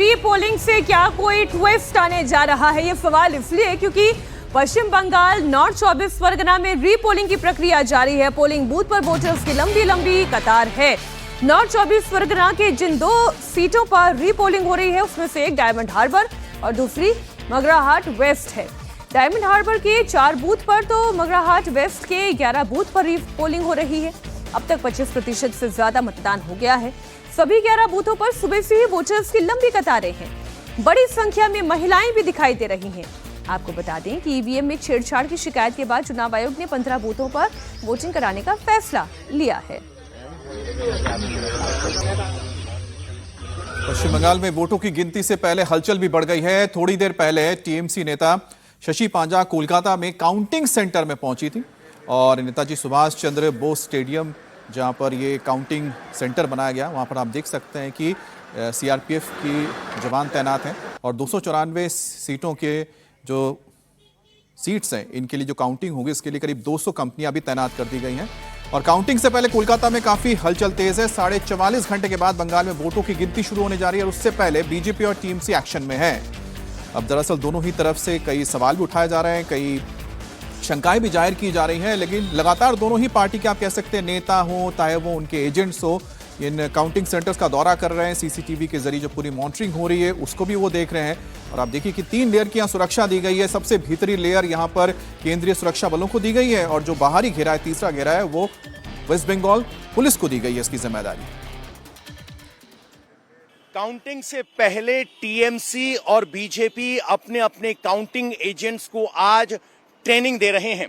Repolling से क्या कोई ट्विस्ट आने जा रहा है? ये सवाल इसलिए क्योंकि पश्चिम बंगाल नॉर्थ 24 परगना में रीपोलिंग की प्रक्रिया जारी है। पोलिंग बूथ पर वोटर्स की लंबी लंबी कतार है। नॉर्थ 24 परगना के जिन 2 सीटों पर रीपोलिंग हो रही है उसमें से एक डायमंड हार्बर और दूसरी मगराहाट वेस्ट है। डायमंड हार्बर के 4 बूथ पर तो मगराहाट वेस्ट के 11 बूथ पर रीपोलिंग हो रही है। अब तक 25% से ज्यादा मतदान हो गया है। सभी 11 बूथों पर सुबह से ही वोटर्स की लंबी कतारें हैं। बड़ी संख्या में महिलाएं भी दिखाई दे रही हैं। आपको बता दें कि ईवीएम में छेड़छाड़ की शिकायत के बाद चुनाव आयोग ने 15 बूथों पर वोटिंग कराने का फैसला लिया है। पश्चिम बंगाल में वोटों की गिनती से पहले हलचल भी बढ़ गई है। थोड़ी देर पहले टीएमसी नेता शशि पांजा कोलकाता में काउंटिंग सेंटर में पहुंची थी और नेताजी सुभाष चंद्र बोस स्टेडियम जहां पर ये काउंटिंग सेंटर बनाया गया, वहां पर आप देख सकते हैं कि सीआरपीएफ की जवान तैनात हैं और 294 सीटों के जो सीट्स हैं इनके लिए जो काउंटिंग होगी इसके लिए करीब 200 कंपनियां भी तैनात कर दी गई हैं। और काउंटिंग से पहले कोलकाता में काफी हलचल तेज है। 44.5 घंटे के बाद बंगाल में वोटों की गिनती शुरू होने जा रही है और उससे पहले बीजेपी और टीएमसी एक्शन में है। अब दरअसल दोनों ही तरफ से कई सवाल भी उठाए जा रहे हैं, कई शंकाएं भी जाहिर की जा रही हैं, लेकिन लगातार दोनों ही पार्टी के आप कह सकते हैं नेता हो चाहे वो उनके एजेंट्स हो इन काउंटिंग सेंटर्स का दौरा कर रहे हैं। सीसीटीवी के जरिए जो पूरी मॉनिटरिंग हो रही है उसको भी वो देख रहे हैं। और आप देखिए कि 3 लेयर की यहाँ सुरक्षा दी गई है। सबसे भीतरी लेयर यहाँ पर केंद्रीय सुरक्षा बलों को दी गई है और जो बाहरी घेरा है, तीसरा घेरा है, वो वेस्ट बंगाल पुलिस को दी गई है इसकी जिम्मेदारी। काउंटिंग से पहले टीएमसी और बीजेपी अपने अपने काउंटिंग एजेंट्स को आज ट्रेनिंग दे रहे हैं।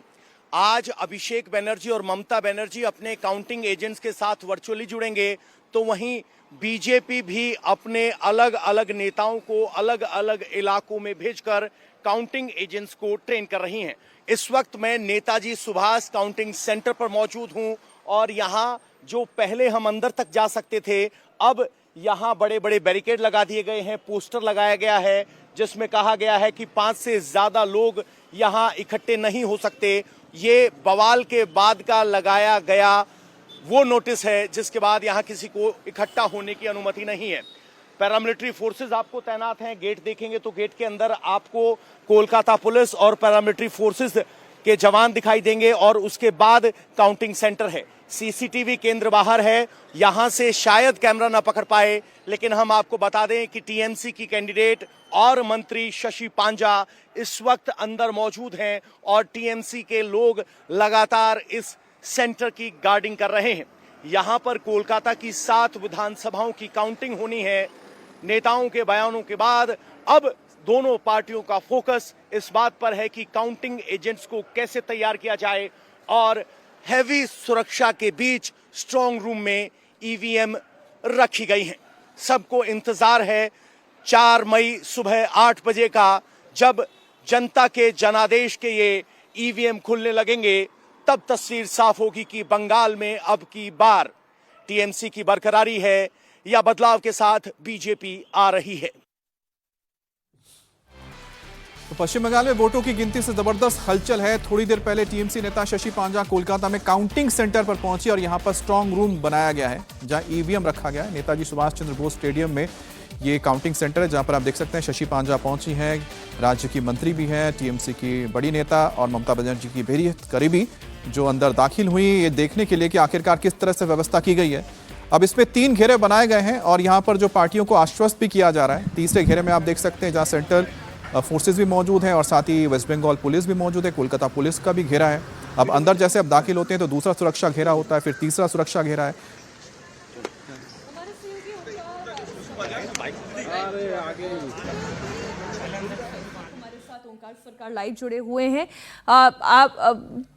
आज अभिषेक बनर्जी और ममता बनर्जी अपने काउंटिंग एजेंट्स के साथ वर्चुअली जुड़ेंगे, तो वहीं बीजेपी भी अपने अलग अलग नेताओं को अलग अलग इलाकों में भेजकर काउंटिंग एजेंट्स को ट्रेन कर रही हैं। इस वक्त मैं नेताजी सुभाष काउंटिंग सेंटर पर मौजूद हूं और यहां जो पहले हम अंदर तक जा सकते थे, अब यहां बड़े बड़े बैरिकेड लगा दिए गए हैं, पोस्टर लगाया गया है जिसमें कहा गया है कि 5 से ज्यादा लोग यहां इकट्ठे नहीं हो सकते। ये बवाल के बाद का लगाया गया वो नोटिस है जिसके बाद यहां किसी को इकट्ठा होने की अनुमति नहीं है। पैरामिलिट्री फोर्सेस आपको तैनात हैं। गेट देखेंगे तो गेट के अंदर आपको कोलकाता पुलिस और पैरामिलिट्री फोर्सेस के जवान दिखाई देंगे और उसके बाद काउंटिंग सेंटर है। सीसीटीवी केंद्र बाहर है, यहां से शायद कैमरा ना पकड़ पाए, लेकिन हम आपको बता दें कि टीएमसी की कैंडिडेट और मंत्री शशि पांजा इस वक्त अंदर मौजूद हैं और टीएमसी के लोग लगातार इस सेंटर की गार्डिंग कर रहे हैं। यहां पर कोलकाता की 7 विधानसभाओं की काउंटिंग होनी है। नेताओं के बयानों के बाद अब दोनों पार्टियों का फोकस इस बात पर है कि काउंटिंग एजेंट्स को कैसे तैयार किया जाए और हैवी सुरक्षा के बीच स्ट्रांग रूम में ईवीएम रखी गई हैं। सबको इंतजार है 4 मई सुबह 8 बजे का, जब जनता के जनादेश के ये ईवीएम खुलने लगेंगे, तब तस्वीर साफ होगी कि बंगाल में अब की बार टीएमसी की बरकरारी है या बदलाव के साथ बीजेपी आ रही है। तो पश्चिम बंगाल में वोटों की गिनती से जबरदस्त हलचल है। थोड़ी देर पहले टीएमसी नेता शशि पांजा कोलकाता में काउंटिंग सेंटर पर पहुंची और यहां पर स्ट्रांग रूम बनाया गया है जहां ईवीएम रखा गया है। नेताजी सुभाष चंद्र बोस स्टेडियम में ये काउंटिंग सेंटर है जहां पर आप देख सकते हैं शशि पांजा पहुंची हैं। राज्य की मंत्री भी हैं, टीएमसी की बड़ी नेता और ममता बनर्जी की बेहद करीबी जो अंदर दाखिल हुई ये देखने के लिए कि आखिरकार किस तरह से व्यवस्था की गई है। अब इसमें 3 घेरे बनाए गए हैं और यहाँ पर जो पार्टियों को आश्वस्त भी किया जा रहा है। तीसरे घेरे में आप देख सकते हैं जहाँ सेंट्रल फोर्सेस भी मौजूद हैं और साथ ही वेस्ट बंगाल पुलिस भी मौजूद है, कोलकाता पुलिस का भी घेरा है। अब अंदर जैसे अब दाखिल होते हैं तो दूसरा सुरक्षा घेरा होता है, फिर तीसरा सुरक्षा घेरा है। हमारे साथ ओंकार सरकार लाइव जुड़े हुए हैं। आप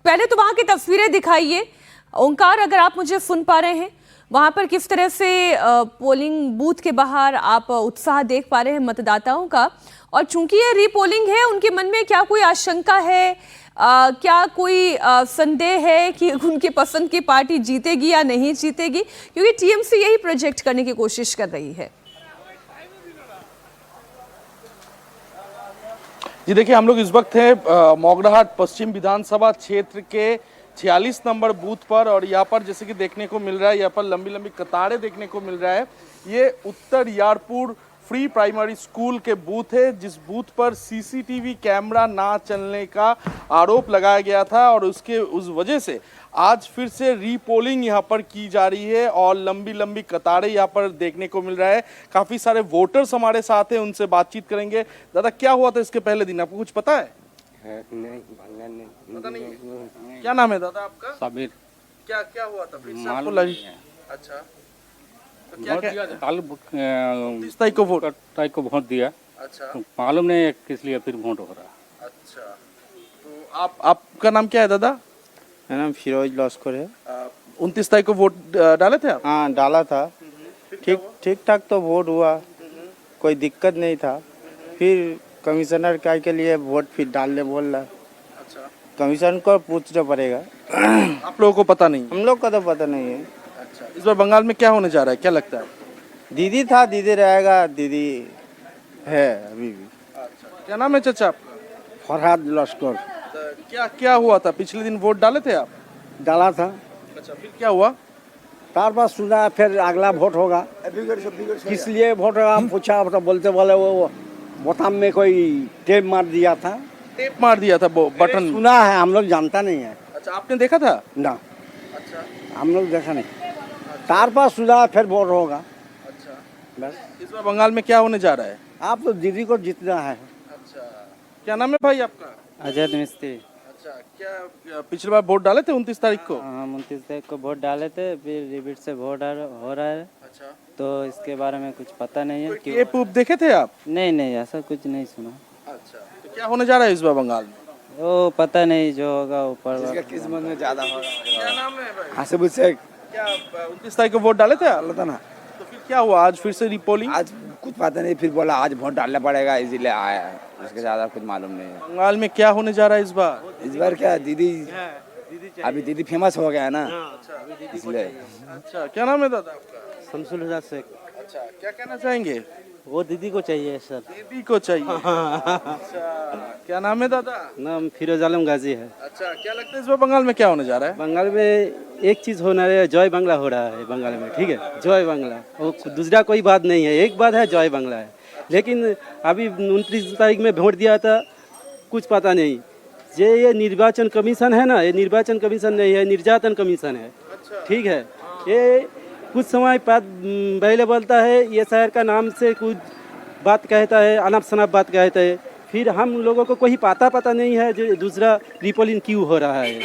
पहले तो वहां की तस्वीरें दिखाइए। ओंकार, अगर आप मुझे सुन पा रहे हैं, वहां पर किस तरह से पोलिंग बूथ के बाहर आप उत्साह देख पा रहे हैं मतदाताओं का, और चूंकि ये रीपोलिंग है उनके मन में क्या कोई आशंका है, क्या कोई संदेह है कि उनके पसंद की पार्टी जीतेगी या नहीं जीतेगी, क्योंकि टीएमसी यही प्रोजेक्ट करने की कोशिश कर रही है। जी देखिए, हम लोग इस वक्त हैं मोगराहाट पश्चिम विधानसभा क्षेत्र के 46 नंबर बूथ पर और यहाँ पर जैसे कि देखने को मिल रहा है, यहाँ पर लंबी लंबी कतारें देखने को मिल रहा है। ये उत्तर यारपुर फ्री प्राइमरी स्कूल के बूथ है, जिस बूथ पर सीसीटीवी कैमरा ना चलने का आरोप लगाया गया था और उस वजह से आज फिर से रीपोलिंग यहाँ पर की जा रही है और लंबी लंबी कतारें यहाँ पर देखने को मिल रहा है। काफी सारे वोटर्स हमारे साथ हैं, उनसे बातचीत करेंगे। दादा, क्या हुआ था इसके पहले दिन, आपको कुछ पता है? नहीं पता नहीं है। क्या नाम है दादा आपका? साबिर। क्या क्या हुआ था फिर से आपको मालूम लगी? नहीं है। अच्छा, तो क्या क्या कल 29 तारीख को वोट? तारीख को वोट दिया, अच्छा तो मालूम नहीं है किस लिए फिर वोट हो रहा। अच्छा, तो आपका नाम क्या है दादा? मेरा नाम फिरोज लॉस्कर है। 29 तारीख को वोट डाले थे आप? हाँ, डाला था। ठीक ठाक तो वोट हुआ, कोई दिक्कत नहीं था। फिर कमिश्नर का के लिए वोट फिर डालने बोल रहा। अच्छा, कमीशन को पूछना पड़ेगा। आप लोगों को पता नहीं? हम लोग को तो पता नहीं है। अच्छा, इस बार बंगाल में क्या होने जा रहा है, क्या लगता है? दीदी था, दीदी रहेगा, दीदी है अभी भी। अच्छा, क्या नाम है चाचा आपका? फरहाद लश्कर। क्या क्या हुआ था, पिछले दिन वोट डाले थे आप? डाला था, अच्छा, फिर क्या हुआ? तार पास सुना फिर अगला वोट होगा, किस लिए वोट होगा पूछा तो बोलते बोले वो बोताम में कोई टेप मार दिया था। टेप मार दिया था बटन? सुना है, हम लोग जानता नहीं है अच्छा, आपने देखा था? ना, अच्छा हम लोग देखा नहीं। तार पास सुना फिर वोट होगा अच्छा। बस। इस बार बंगाल में क्या होने जा रहा है? आप तो दीदी को जीतना है। अच्छा, क्या नाम है भाई आपका? अजय मिस्त्री। अच्छा, क्या पिछली बार वोट डाले थे 29 तारीख को? हाँ, 29 तारीख को वोट डाले थे, फिर रिपीट से वोट हो रहा है। अच्छा, तो इसके बारे में कुछ पता नहीं है। टेप उप देखे थे आप? नहीं नहीं, ऐसा कुछ नहीं सुना। अच्छा, तो क्या होने जा रहा है इस बार बंगाल में? वो पता नहीं, जो होगा ऊपर। किस्मत में ज्यादा होगा। क्या नाम है भाई? हासिब शेख। क्या 29 तारीख को वोट डाले थे आप? डाला था ना। तो फिर क्या हुआ, आज फिर से रिपोलिंग? आज कुछ पता नहीं, फिर बोला आज वोट डालना पड़ेगा इसीलिए आया है, उसके ज्यादा कुछ मालूम नहीं है। बंगाल में क्या होने जा रहा है इस बार? इस बार क्या दीदी, अभी दीदी फेमस हो गया है ना, इसलिए। अच्छा, क्या नाम है दादा आपका? शमसुल हुदा शेख। अच्छा, क्या कहना चाहेंगे? वो दीदी को चाहिए सर। दीदी को चाहिए। अच्छा, क्या नाम है दादा? नाम फिरोज आलम गाजी है। अच्छा, क्या लगता है इस बार बंगाल में क्या होने जा रहा है? बंगाल में एक चीज होना है, जय बांग्ला हो रहा है बंगाल में, ठीक है, जय बांग्ला। वो दूसरा कोई बात नहीं है, एक बात है जय बांग्ला है। लेकिन अभी 29 तारीख में वोट दिया था, कुछ पता नहीं। ये निर्वाचन कमीशन है ना, ये निर्वाचन कमीशन नहीं है, निर्यातन कमीशन है, ठीक है। ये कुछ समय पहले बोलता है ये शहर का नाम से कुछ बात कहता है, अनाप शनाप बात कहता है, फिर हम लोगों को कोई पता नहीं है जो दूसरा रिपोलिंग क्यों हो रहा है।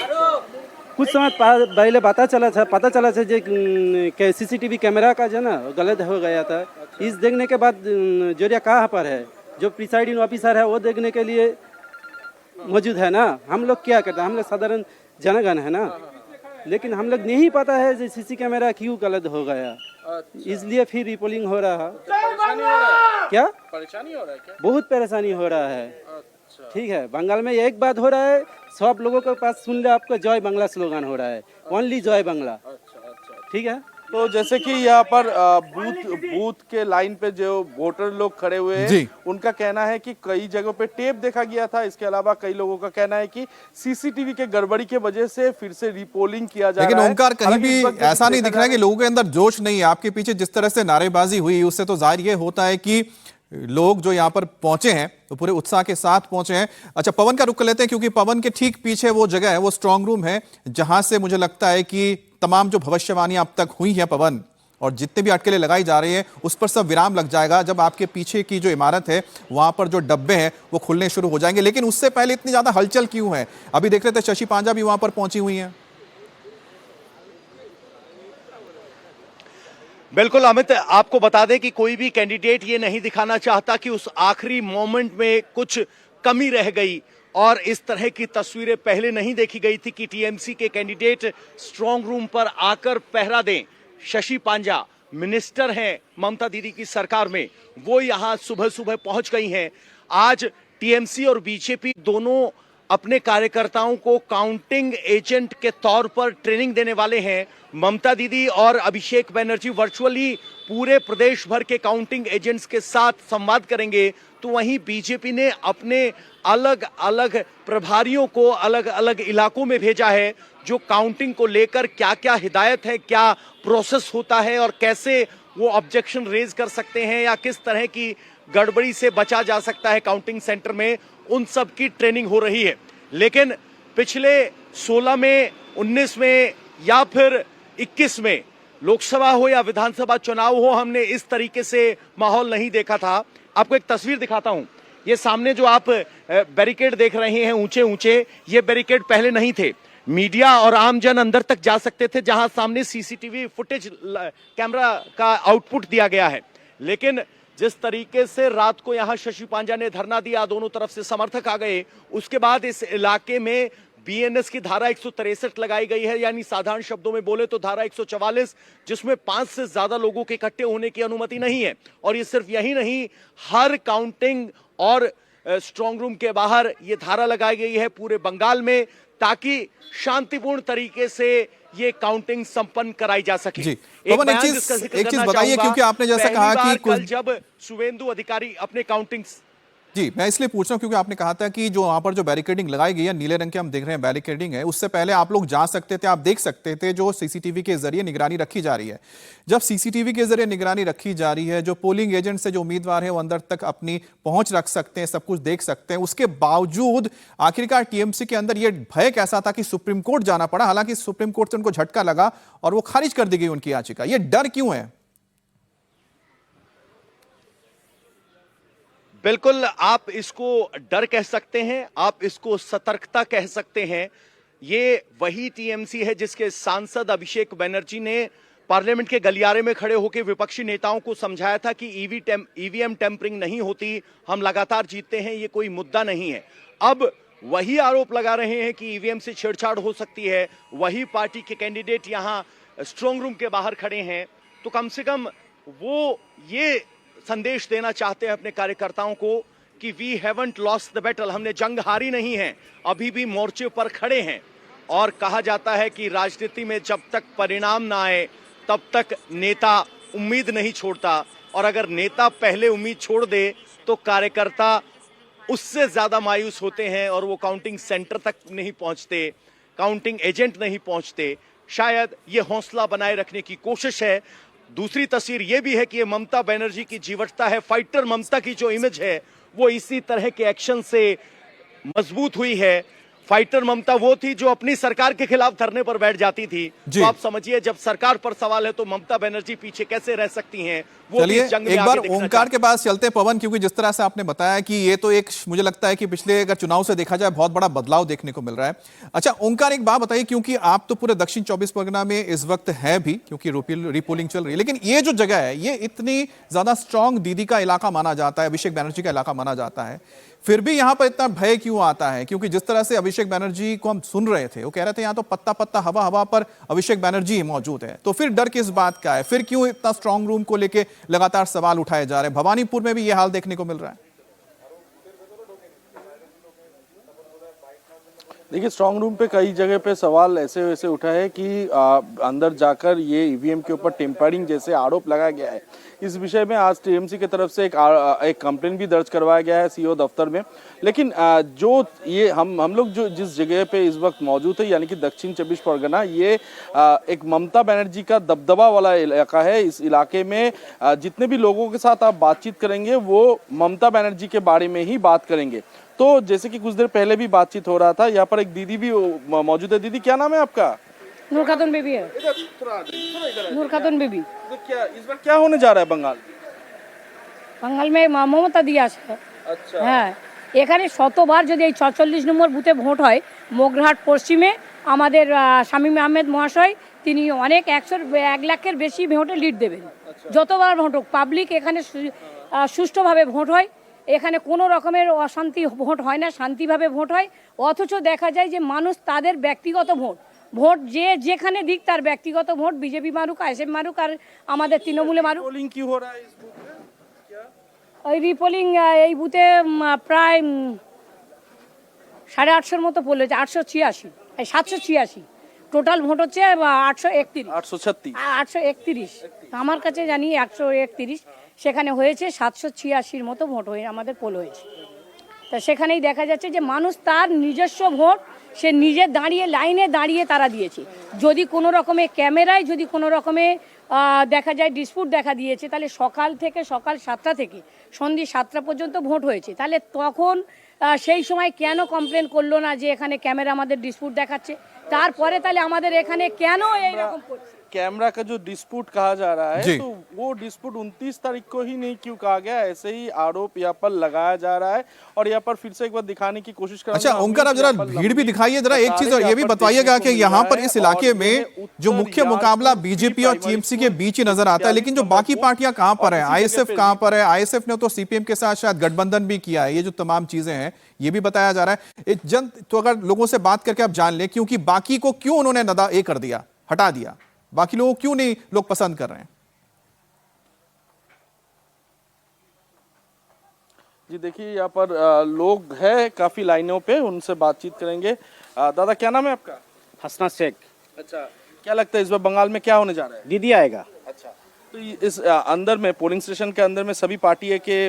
कुछ समय पहले पता चला था जो सीसीटीवी कैमरा का जो ना गलत हो गया था। इस देखने के बाद जोरिया कहाँ पर है, जो प्रिसाइडिंग ऑफिसर है वो देखने के लिए मौजूद है ना। हम लोग क्या करते हैं, हम लोग साधारण जनगण है ना, लेकिन हम लोग नहीं पता है जो सीसी कैमरा क्यों गलत हो गया, इसलिए फिर रिपोलिंग हो रहा है। परेशानी हो रहा है? क्या परेशानी हो रहा है क्या? बहुत परेशानी हो रहा है, ठीक है। बंगाल में एक बात हो रहा है, सब लोगों के पास सुन ले आपका जय बांग्ला स्लोगन हो रहा है, ओनली जय बांग्ला, ठीक है। तो जैसे कि यहाँ पर बूथ के लाइन पे जो वोटर लोग खड़े हुए हैं, जी। उनका कहना है कि कई जगहों पे टेप देखा गया था। इसके अलावा कई लोगों का कहना है कि सीसीटीवी के गड़बड़ी के वजह से फिर से रिपोलिंग किया जा लेकिन रहा है। ओमकार, कहीं हालांकि भी इस वक्त ऐसा नहीं देखा दिख रहा है जा कि लोगों के अंदर जोश नहीं है। आपके पीछे जिस तरह से नारेबाजी हुई, उससे तो जाहिर ये होता है कि लोग जो यहाँ पर पहुंचे हैं तो पूरे उत्साह के साथ पहुंचे हैं। अच्छा, पवन का रुख कर लेते हैं, क्योंकि पवन के ठीक पीछे वो जगह है, वो स्ट्रांग रूम है, जहां से मुझे लगता है कि तमाम जो भविष्यवाणियां अब तक हुई हैं पवन, और जितने भी अटकलें लगाई जा रही हैं, उस पर सब विराम लग जाएगा जब आपके पीछे की जो इमारत है वहां पर जो डब्बे हैं वो खुलने शुरू हो जाएंगे। लेकिन उससे पहले इतनी ज्यादा हलचल क्यों है? अभी देख रहे थे शशि पांजा भी वहां पर पहुंची हुई हैं। बिल्कुल अमित, आपको बता दें कि कोई भी कैंडिडेट ये नहीं दिखाना चाहता कि उस आखिरी मोमेंट में कुछ कमी रह गई, और इस तरह की तस्वीरें पहले नहीं देखी गई थी कि टीएमसी के कैंडिडेट स्ट्रांग रूम पर आकर पहरा दें। शशि पांजा मिनिस्टर हैं ममता दीदी की सरकार में, वो यहां सुबह सुबह पहुंच गई हैं। आज टीएमसी और बीजेपी दोनों अपने कार्यकर्ताओं को काउंटिंग एजेंट के तौर पर ट्रेनिंग देने वाले हैं। ममता दीदी और अभिषेक बनर्जी वर्चुअली पूरे प्रदेश भर के काउंटिंग एजेंट्स के साथ संवाद करेंगे, तो वहीं बीजेपी ने अपने अलग अलग प्रभारियों को अलग अलग इलाकों में भेजा है, जो काउंटिंग को लेकर क्या क्या हिदायत है, क्या प्रोसेस होता है और कैसे वो ऑब्जेक्शन रेज कर सकते हैं या किस तरह की गड़बड़ी से बचा जा सकता है काउंटिंग सेंटर में, उन सब की ट्रेनिंग हो रही है। लेकिन पिछले 16 में, 19 में या फिर 21 में लोकसभा हो या विधानसभा चुनाव हो, हमने इस तरीके से माहौल नहीं देखा था। आपको एक तस्वीर दिखाता हूं। ये सामने जो आप बैरिकेड देख रहे हैं ऊंचे ऊंचे, ये बैरिकेड पहले नहीं थे। मीडिया और आमजन अंदर तक जा सकते थे, जहां सामने सीसीटीवी फुटेज कैमरा का आउटपुट दिया गया है। लेकिन जिस तरीके से रात को यहां शशि पांजा ने धरना दिया, दोनों तरफ से समर्थक आ गए, उसके बाद इस इलाके में बीएनएस की धारा 163 लगाई गई है, यानी साधारण शब्दों में बोले तो धारा 144, जिसमें 5 से ज्यादा लोगों के इकट्ठे होने की अनुमति नहीं है। और ये सिर्फ यही नहीं, हर काउंटिंग और स्ट्रांग रूम के बाहर ये धारा लगाई गई है पूरे बंगाल में, ताकि शांतिपूर्ण तरीके से ये काउंटिंग संपन्न कराई जा सके। जी, पवन, एक चीज बताइए, क्योंकि आपने जैसा कहा कि कल जब शुभेंदु अधिकारी अपने काउंटिंग, जी मैं इसलिए पूछ रहा हूं क्योंकि आपने कहा था कि जो वहां पर जो बैरिकेडिंग लगाई गई है, नीले रंग के हम देख रहे हैं बैरिकेडिंग है, उससे पहले आप लोग जा सकते थे, आप देख सकते थे जो सीसीटीवी के जरिए निगरानी रखी जा रही है। जब सीसीटीवी के जरिए निगरानी रखी जा रही है, जो पोलिंग एजेंट से जो उम्मीदवार है वो अंदर तक अपनी पहुंच रख सकते हैं, सब कुछ देख सकते हैं, उसके बावजूद आखिरकार टीएमसी के अंदर यह भय कैसा था कि सुप्रीम कोर्ट जाना पड़ा। हालांकि सुप्रीम कोर्ट से उनको झटका लगा और वो खारिज कर दी गई उनकी याचिका। यह डर क्यों है? बिल्कुल, आप इसको डर कह सकते हैं, आप इसको सतर्कता कह सकते हैं। ये वही टीएमसी है जिसके सांसद अभिषेक बनर्जी ने पार्लियामेंट के गलियारे में खड़े होकर विपक्षी नेताओं को समझाया था कि ईवीएम टेम्परिंग नहीं होती, हम लगातार जीतते हैं, ये कोई मुद्दा नहीं है। अब वही आरोप लगा रहे हैं कि ईवीएम से छेड़छाड़ हो सकती है। वही पार्टी के कैंडिडेट यहां स्ट्रांग रूम के बाहर खड़े हैं, तो कम से कम वो ये संदेश देना चाहते हैं अपने कार्यकर्ताओं को कि we haven't lost the battle, हमने जंग हारी नहीं है, अभी भी मोर्चे पर खड़े हैं। और कहा जाता है कि राजनीति में जब तक परिणाम ना आए तब तक नेता उम्मीद नहीं छोड़ता, और अगर नेता पहले उम्मीद छोड़ दे तो कार्यकर्ता उससे ज्यादा मायूस होते हैं और वो काउंटिंग सेंटर तक नहीं पहुंचते, काउंटिंग एजेंट नहीं पहुंचते। शायद ये हौसला बनाए रखने की कोशिश है। दूसरी तस्वीर यह भी है कि ये ममता बनर्जी की जीवटता है, फाइटर ममता की जो इमेज है वो इसी तरह के एक्शन से मजबूत हुई है। फाइटर ममता वो थी जो अपनी सरकार के खिलाफ धरने पर बैठ जाती थी। तो आप समझिए, जब सरकार पर सवाल है तो ममता बनर्जी पीछे कैसे रह सकती हैं। वो चलिए एक बार ओंकार के पास चलते हैं पवन, क्योंकि जिस तरह से आपने बताया कि ये तो एक, मुझे लगता है कि पिछले अगर चुनाव से देखा जाए बहुत बड़ा बदलाव देखने को मिल रहा है। अच्छा ओंकार, एक बात बताइए, क्योंकि आप तो पूरे दक्षिण 24 परगना में इस वक्त है भी, क्योंकि रीपोलिंग चल रही है, लेकिन ये जो जगह है ये इतनी ज्यादा स्ट्रांग दीदी का इलाका माना जाता है, अभिषेक बनर्जी का इलाका माना जाता है, फिर भी यहां पर इतना भय क्यों आता है? क्योंकि जिस तरह से अभिषेक बनर्जी को हम सुन रहे थे, वो कह रहे थे यहां तो पत्ता पत्ता हवा हवा पर अभिषेक बनर्जी मौजूद है, तो फिर डर किस बात का है? फिर क्यों इतना स्ट्रांग रूम को लेकर लगातार सवाल उठाए जा रहे हैं? भवानीपुर में भी यह हाल देखने को मिल रहा है। देखिए, स्ट्रांग रूम पे कई जगह पे सवाल ऐसे वैसे उठा है कि अंदर जाकर ये ईवीएम के ऊपर टेम्परिंग जैसे आरोप लगाया गया है। इस विषय में आज टीएमसी की तरफ से एक कंप्लेंट भी दर्ज करवाया गया है सीओ दफ्तर में। लेकिन जो ये हम लोग जो जिस जगह पे इस वक्त मौजूद है, यानी कि दक्षिण 24 परगना, ये एक ममता बनर्जी का दबदबा वाला इलाका है। इस इलाके में जितने भी लोगों के साथ आप बातचीत करेंगे वो ममता बनर्जी के बारे में ही बात करेंगे। तो जैसे कि कुछ देर पहले भी बातचीत हो रहा था, यहाँ पर एक दीदी भी मौजूद है। दीदी, क्या नाम है आपका? नूर खातून बीबी है। नूर खातून बीबी। तो क्या इस बार क्या होने जा रहा है बंगाल? बंगाल में ममता दिया है। अच्छा। হ্যাঁ, এখানে শতবার যদি এই ৪৪ নম্বর বুথে ভোট হয়, মোগরাহাট পশ্চিমে আমাদের শামীম আহমেদ মহাশয় তিনি অনেক 1 লাখের বেশি ভোটে লিড দেবেন। যতবার ভোট হোক, পাবলিক এখানে সুষ্ঠুভাবে ভোট হয়, এখানে কোনো রকমের অশান্তি ভোট হয় না, শান্তিভাবে ভোট হয়। অথচ দেখা যায় যে মানুষ তাদের ব্যক্তিগত ভোট যে যেখানে দিক তার ব্যক্তিগত ভোট, বিজেপি মারুক, আইএসএফ মারুক আর আমাদের তৃণমূলে মারুক। पोलिंग क्यों हो रहा है इस बूथ में? ওই রিপোলিং এই বুথে প্রায় 850 মতো পোল হয়েছে। 786 টোটাল ভোট হচ্ছে 831। 831 আমার কাছে জানি 131, সেখানে হয়েছে 786 মতো ভোট হয়ে আমাদের পোল হয়েছে। তা সেখানেই দেখা যাচ্ছে যে মানুষ তার নিজস্ব ভোট সে নিজে দাঁড়িয়ে লাইনে দাঁড়িয়ে তারা দিয়েছে। যদি কোনো রকমে ক্যামেরায় যদি কোনো রকমে দেখা যায় ডিসপুট দেখা দিয়েছে, তাহলে সকাল 7টা থেকে সন্ধ্যে 7টা পর্যন্ত ভোট হয়েছে, তাহলে তখন সেই সময় কেন কমপ্লেন করলো না যে এখানে ক্যামেরা আমাদের ডিসপুট দেখাচ্ছে, তারপরে তাহলে আমাদের এখানে কেন এইরকম করছে? कैमरा का जो डिस्प्यूट कहा जा रहा है जी। तो वो डिस्प्यूट 29 तारीख को ही नहीं क्यों कहा गया, ऐसे ही आरोप यहाँ पर लगाया जा रहा है। और यहाँ पर फिर से एक बार दिखाने की कोशिश करूंगा। अच्छा ओंकार, आप जरा भीड़ भी दिखाइए जरा। एक चीज और ये भी बताइएगा कि यहाँ पर इस इलाके में जो मुख्य मुकाबला बीजेपी और टीएमसी के बीच ही नजर आता है, लेकिन जो बाकी पार्टियां कहां पर है, आईएसएफ कहां पर है? आईएसएफ ने तो सीपीएम के साथ शायद गठबंधन भी किया है। ये जो तमाम चीजें हैं ये भी बताया जा रहा है। तो अगर लोगों से बात करके आप जान ले क्योंकि बाकी को क्यों उन्होंने ये कर दिया, हटा दिया, बाकी लोगों को क्यों नहीं लोग पसंद कर रहे हैं? जी देखिए यहाँ पर लोग हैं काफी लाइनों पे, उनसे बातचीत करेंगे। दादा क्या नाम है आपका? हसना शेख। अच्छा, क्या लगता है इस बार बंगाल में क्या होने जा रहा है? दीदी आएगा। अच्छा, तो इस अंदर में पोलिंग स्टेशन के अंदर में सभी पार्टी के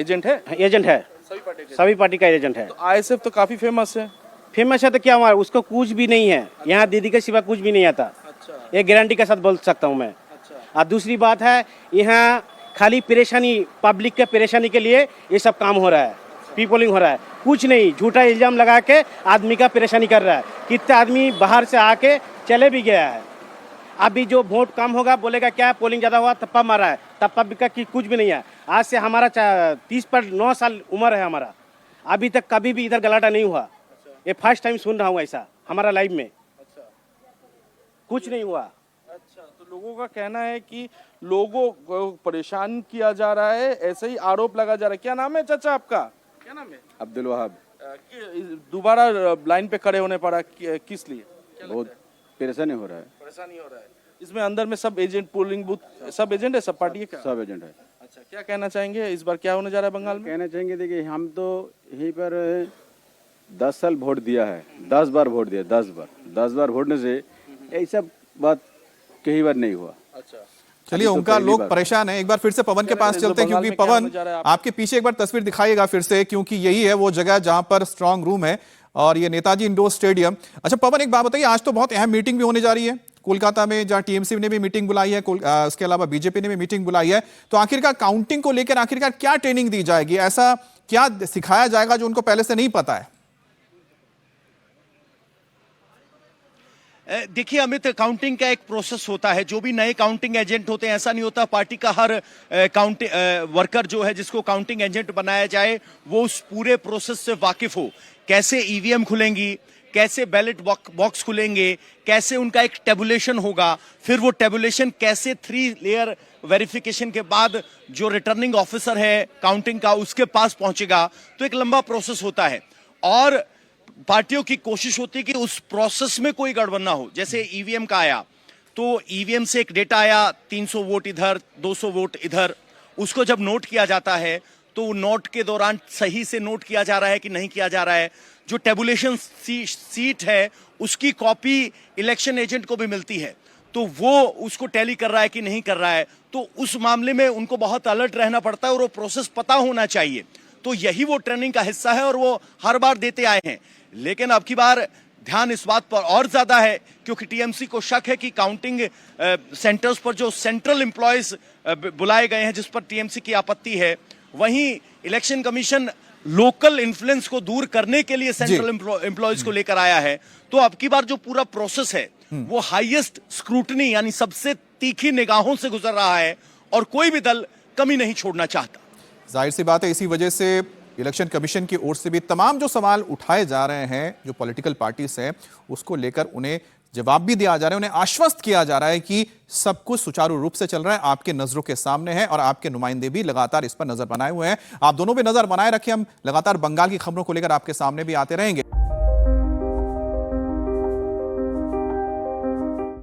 एजेंट है? एजेंट है, सभी पार्टी का एजेंट है। तो आईएसएफ तो काफी फेमस है। फेमस है तो क्या हुआ, उसको कुछ भी नहीं है यहाँ, दीदी के सिवा कुछ भी नहीं आता। ये गारंटी के साथ बोल सकता हूँ मैं। और दूसरी बात है, यहाँ खाली परेशानी, पब्लिक के परेशानी के लिए ये सब काम हो रहा है, पीपोलिंग हो रहा है, कुछ नहीं, झूठा इल्जाम लगा के आदमी का परेशानी कर रहा है। कितने आदमी बाहर से आके चले भी गया है। अभी जो वोट कम होगा बोलेगा क्या पोलिंग ज़्यादा हुआ, तप्पा मारा है, तप्पा का कुछ भी नहीं है। आज से हमारा 30 पर 9 साल उम्र है हमारा, अभी तक कभी भी इधर गलाटा नहीं हुआ। ये फर्स्ट टाइम सुन रहा हूँ ऐसा हमारा लाइफ में। कुछ नहीं हुआ। अच्छा, तो लोगों का कहना है कि लोगों को परेशान किया जा रहा है, ऐसे ही आरोप लगा जा रहा है। क्या नाम है चाचा आपका? क्या नाम है? अब्दुल वहाब। दोबारा लाइन पे खड़े होने पड़ा, किस लिए? बहुत परेशानी हो रहा है। परेशानी हो रहा है। इसमें अंदर में सब एजेंट, पोलिंग बूथ सब एजेंट है, सब पार्टी का? सब एजेंट है। अच्छा, क्या कहना चाहेंगे इस बार क्या होने जा रहा है बंगाल में? कहना चाहेंगे देखिए, हम तो यहीं पर 10 साल वोट दिया है, 10 बार वोट दिया, 10 बार वोटने से यही सब बात कई बार नहीं हुआ। अच्छा, चलिए ओंकार, लोग परेशान हैं। एक बार फिर से पवन के पास चलते हैं क्योंकि पवन आपके पीछे एक बार तस्वीर दिखाइएगा फिर से, क्योंकि यही है वो जगह जहां पर स्ट्रांग रूम है और ये नेताजी इंडोर स्टेडियम। अच्छा पवन, एक बात बताइए, आज तो बहुत अहम मीटिंग भी होने जा रही है कोलकाता में, जहां टीएमसी ने भी मीटिंग बुलाई है, उसके अलावा बीजेपी ने भी मीटिंग बुलाई है। तो आखिरकार काउंटिंग को लेकर आखिरकार क्या ट्रेनिंग दी जाएगी, ऐसा क्या सिखाया जाएगा जो उनको पहले से नहीं पता है? देखिए अमित, काउंटिंग का एक प्रोसेस होता है। जो भी नए काउंटिंग एजेंट होते हैं, ऐसा नहीं होता पार्टी का हर वर्कर जो है जिसको काउंटिंग एजेंट बनाया जाए वो उस पूरे प्रोसेस से वाकिफ हो। कैसे ईवीएम खुलेंगी, कैसे बैलेट बॉक्स खुलेंगे, कैसे उनका एक टेबुलेशन होगा, फिर वो टेबुलेशन कैसे 3 लेयर वेरिफिकेशन के बाद जो रिटर्निंग ऑफिसर है काउंटिंग का उसके पास पहुंचेगा। तो एक लंबा प्रोसेस होता है और पार्टियों की कोशिश होती है कि उस प्रोसेस में कोई गड़बड़ ना हो। जैसे ईवीएम का आया तो ईवीएम से एक डेटा आया, 300 वोट इधर, 200 वोट इधर, उसको जब नोट किया जाता है तो नोट के दौरान सही से नोट किया जा रहा है कि नहीं किया जा रहा है। जो टेबुलेशन सीट है उसकी कॉपी इलेक्शन एजेंट को भी मिलती है, तो वो उसको टैली कर रहा है कि नहीं कर रहा है। तो उस मामले में उनको बहुत अलर्ट रहना पड़ता है और वो प्रोसेस पता होना चाहिए। तो यही वो ट्रेनिंग का हिस्सा है और वो हर बार देते आए हैं। लेकिन अब की बार ध्यान इस बात पर और ज्यादा है क्योंकि टीएमसी को शक है कि काउंटिंग सेंटर्स पर जो सेंट्रल एम्प्लॉयज बुलाए गए हैं जिस पर टीएमसी की आपत्ति है, वहीं इलेक्शन कमीशन लोकल इन्फ्लुएंस को दूर करने के लिए सेंट्रल एम्प्लॉयज को लेकर आया है। तो अब की बार जो पूरा प्रोसेस है वो हाईएस्ट स्क्रूटनी यानी सबसे तीखी निगाहों से गुजर रहा है और कोई भी दल कमी नहीं छोड़ना चाहता। जाहिर सी बात है, इसी वजह से इलेक्शन कमीशन की ओर से भी तमाम जो सवाल उठाए जा रहे हैं जो पॉलिटिकल पार्टीज हैं उसको लेकर उन्हें जवाब भी दिया जा रहा है, उन्हें आश्वस्त किया जा रहा है कि सब कुछ सुचारू रूप से चल रहा है, आपके नजरों के सामने है और आपके नुमाइंदे भी लगातार इस पर नजर बनाए हुए हैं। आप दोनों पे नजर बनाए रखें, हम लगातार बंगाल की खबरों को लेकर आपके सामने भी आते रहेंगे।